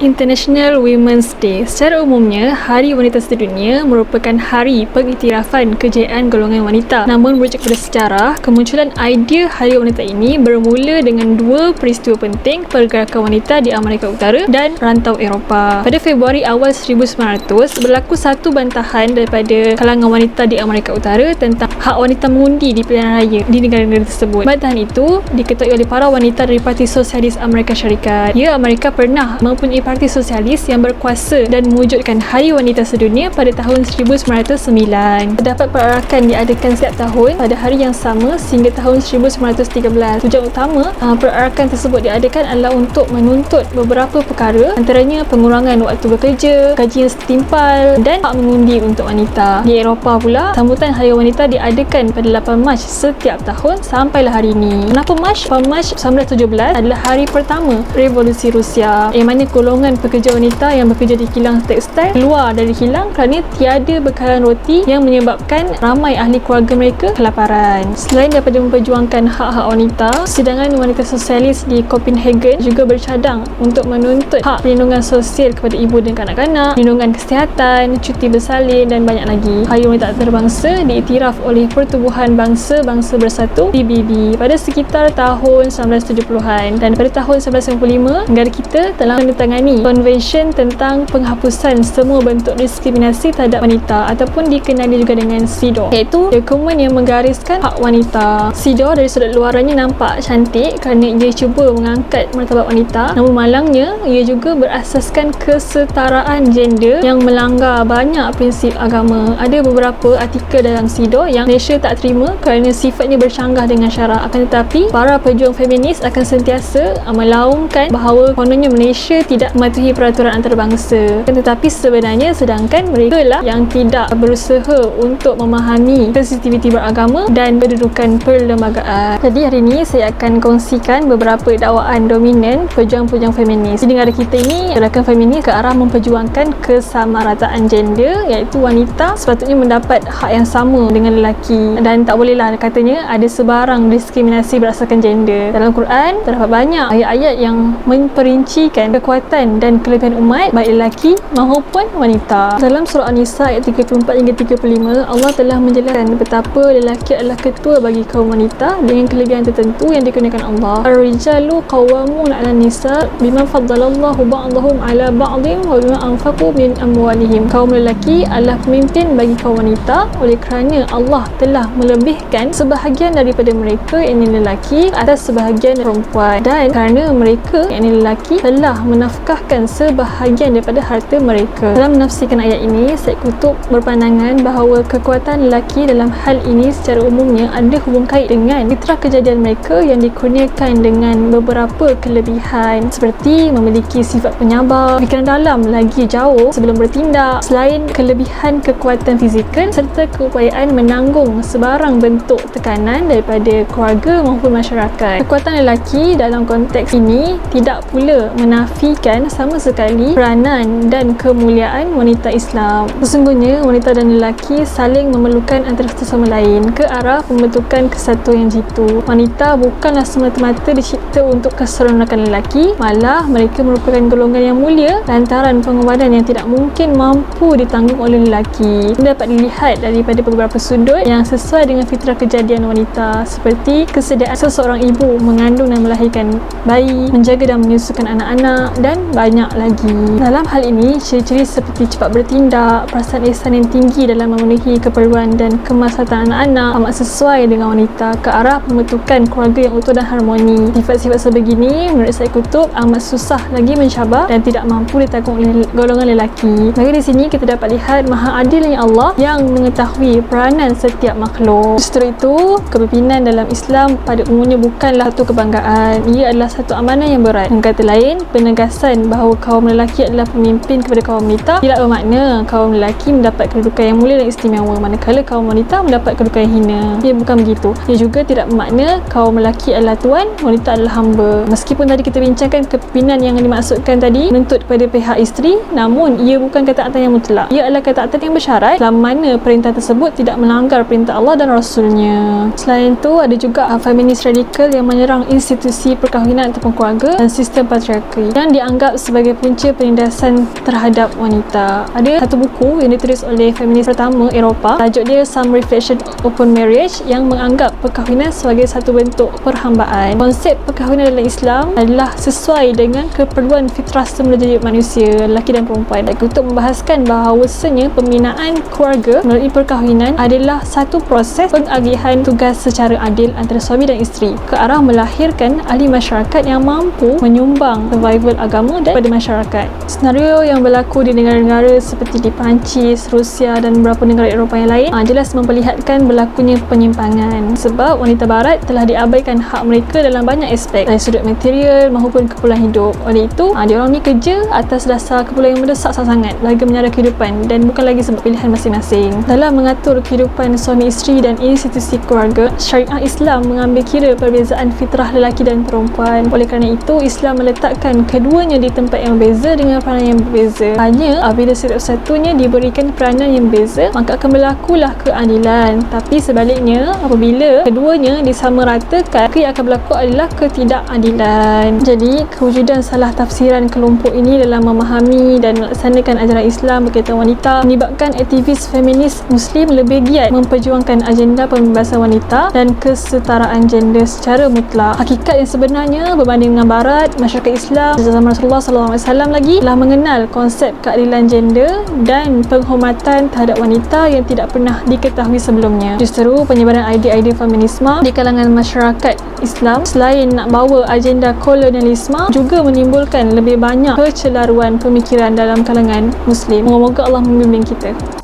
International Women's Day. Secara umumnya, Hari Wanita Sedunia merupakan hari pengiktirafan kejayaan golongan wanita. Namun, merujuk pada sejarah, kemunculan idea Hari Wanita ini bermula dengan dua peristiwa penting pergerakan wanita di Amerika Utara dan rantau Eropah. Pada Februari awal 1900, berlaku satu bantahan daripada kalangan wanita di Amerika Utara tentang hak wanita mengundi di pilihan raya di negara-negara tersebut. Bantahan itu diketuai oleh para wanita dari Parti Sosialis Amerika Syarikat. Ya, Amerika pernah mempunyai Parti Sosialis yang berkuasa dan mewujudkan Hari Wanita Sedunia pada tahun 1909. Terdapat perarakan diadakan setiap tahun pada hari yang sama sehingga tahun 1913. Tujuan utama perarakan tersebut diadakan adalah untuk menuntut beberapa perkara, antaranya pengurangan waktu bekerja, gaji yang setimpal dan hak mengundi untuk wanita. Di Eropah pula, sambutan Hari Wanita diadakan pada 8 Mac setiap tahun sampailah hari ini. Kenapa Mac? 8 Mac 1917 adalah hari pertama Revolusi Rusia, yang mana golongan pekerja wanita yang bekerja di kilang tekstil keluar dari kilang kerana tiada bekalan roti yang menyebabkan ramai ahli keluarga mereka kelaparan. Selain daripada memperjuangkan hak-hak wanita, persidangan wanita sosialis di Copenhagen juga bercadang untuk menuntut hak perlindungan sosial kepada ibu dan kanak-kanak, perlindungan kesihatan, cuti bersalin dan banyak lagi. Hari Wanita Antarabangsa diiktiraf oleh Pertubuhan Bangsa-Bangsa Bersatu PBB pada sekitar tahun 1970-an, dan pada tahun 1995 negara kita telah menandatangani Konvensyen tentang penghapusan semua bentuk diskriminasi terhadap wanita ataupun dikenali juga dengan CEDAW, iaitu dokumen yang menggariskan hak wanita. CEDAW dari sudut luarannya nampak cantik kerana ia cuba mengangkat martabat wanita, namun malangnya ia juga berasaskan kesetaraan gender yang melanggar banyak prinsip agama. Ada beberapa artikel dalam CEDAW yang Malaysia tak terima kerana sifatnya bercanggah dengan syarak. Akan tetapi, para pejuang feminis akan sentiasa melaungkan bahawa kononnya Malaysia tidak mematuhi peraturan antarabangsa. Tetapi sebenarnya sedangkan mereka lah yang tidak berusaha untuk memahami sensitiviti beragama dan kedudukan perlembagaan. Jadi hari ini saya akan kongsikan beberapa dakwaan dominan pejuang-pejuang feminis. Di negara kita ini, gerakan feminis ke arah memperjuangkan kesamarataan gender, iaitu wanita sepatutnya mendapat hak yang sama dengan lelaki dan tak bolehlah katanya ada sebarang diskriminasi berdasarkan gender. Dalam Quran terdapat banyak ayat-ayat yang memperincikan kekuatan dan kelebihan umat baik lelaki maupun wanita. Dalam surah An-Nisa ayat 34 hingga 35, Allah telah menjelaskan betapa lelaki adalah ketua bagi kaum wanita dengan kelebihan tertentu yang dikurniakan Allah. Ar-rijalu qawwamuna 'alan nisa bima faddalallahu ba'dahum 'ala ba'dhin wa bima anfaqu min amwalihim. Kaum lelaki adalah pemimpin bagi kaum wanita oleh kerana Allah telah melebihkan sebahagian daripada mereka, yakni lelaki, atas sebahagian perempuan, dan kerana mereka, yakni lelaki, telah menafkahkan sebahagian daripada harta mereka. Dalam menafsirkan ayat ini, Syed Qutb berpandangan bahawa kekuatan lelaki dalam hal ini secara umumnya ada hubung kait dengan fitrah kejadian mereka yang dikurniakan dengan beberapa kelebihan seperti memiliki sifat penyabar, fikiran dalam lagi jauh sebelum bertindak, selain kelebihan kekuatan fizikal serta keupayaan menanggung sebarang bentuk tekanan daripada keluarga maupun masyarakat. Kekuatan lelaki dalam konteks ini tidak pula menafikan sama sekali peranan dan kemuliaan wanita Islam. Sesungguhnya wanita dan lelaki saling memerlukan antara satu sama lain ke arah pembentukan kesatuan yang jitu. Wanita bukanlah semata-mata dicipta untuk keseronokan lelaki, malah mereka merupakan golongan yang mulia lantaran pengorbanan yang tidak mungkin mampu ditanggung oleh lelaki. Ini dapat dilihat daripada beberapa sudut yang sesuai dengan fitrah kejadian wanita, seperti kesediaan seseorang ibu mengandung dan melahirkan bayi, menjaga dan menyusukan anak-anak, dan banyak lagi. Dalam hal ini, ciri-ciri seperti cepat bertindak, perasaan ihsan yang tinggi dalam memenuhi keperluan dan kemaslahatan anak-anak amat sesuai dengan wanita ke arah pembentukan keluarga yang utuh dan harmoni. Sifat-sifat sebegini menurut Syed Qutb amat susah lagi mencabar dan tidak mampu ditanggung oleh golongan lelaki. Maka di sini kita dapat lihat maha adilnya Allah yang mengetahui peranan setiap makhluk. Justru itu, kepimpinan dalam Islam pada umumnya bukanlah satu kebanggaan, ia adalah satu amanah yang berat. Dengan kata lain, penegasan bahawa kaum lelaki adalah pemimpin kepada kaum wanita tidak bermakna kaum lelaki mendapat kedudukan yang mulia dan istimewa, manakala kaum wanita mendapat kedudukan yang hina. Ia bukan begitu. Ia juga tidak bermakna kaum lelaki adalah tuan, wanita adalah hamba. Meskipun tadi kita bincangkan kepimpinan yang dimaksudkan tadi menuntut kepada pihak isteri, namun ia bukan ketaatan yang mutlak. Ia adalah ketaatan yang bersyarat selama mana perintah tersebut tidak melanggar perintah Allah dan Rasulnya. Selain itu, ada juga feminis radikal yang menyerang institusi perkahwinan ataupun keluarga dan sistem patriarki yang dianggap dianggap sebagai punca penindasan terhadap wanita. Ada satu buku yang ditulis oleh feminis pertama Eropah, tajuk dia Some Reflection Upon Marriage, yang menganggap perkahwinan sebagai satu bentuk perhambaan. Konsep perkahwinan dalam Islam adalah sesuai dengan keperluan fitrah semula jadi manusia, lelaki dan perempuan. Untuk membahaskan bahawasanya pembinaan keluarga melalui perkahwinan adalah satu proses pengagihan tugas secara adil antara suami dan isteri ke arah melahirkan ahli masyarakat yang mampu menyumbang survival agama dan pada masyarakat. Senario yang berlaku di negara-negara seperti di Perancis, Rusia dan beberapa negara Eropah yang lain jelas memperlihatkan berlakunya penyimpangan, sebab wanita barat telah diabaikan hak mereka dalam banyak aspek dari sudut material maupun keperluan hidup. Oleh itu, diorang ni kerja atas dasar keperluan yang mendesak sangat bagi menyara kehidupan dan bukan lagi sebab pilihan masing-masing. Dalam mengatur kehidupan suami isteri dan institusi keluarga, syariah Islam mengambil kira perbezaan fitrah lelaki dan perempuan. Oleh kerana itu, Islam meletakkan keduanya di tempat yang berbeza dengan peranan yang berbeza. Hanya apabila setiap satunya diberikan peranan yang berbeza, maka akan berlakulah keadilan. Tapi sebaliknya, apabila keduanya disamaratakan, maka yang akan berlaku adalah ketidakadilan. Jadi, kewujudan salah tafsiran kelompok ini dalam memahami dan melaksanakan ajaran Islam berkaitan wanita menyebabkan aktivis feminis Muslim lebih giat memperjuangkan agenda pembebasan wanita dan kesetaraan gender secara mutlak. Hakikat yang sebenarnya berbanding dengan Barat, masyarakat Islam zaman Rasulullah SAW lagi telah mengenal konsep keadilan gender dan penghormatan terhadap wanita yang tidak pernah diketahui sebelumnya. Justru penyebaran idea-idea feminisme di kalangan masyarakat Islam selain nak bawa agenda kolonialisme juga menimbulkan lebih banyak kecelaruan pemikiran dalam kalangan Muslim. Moga-moga Allah membimbing kita.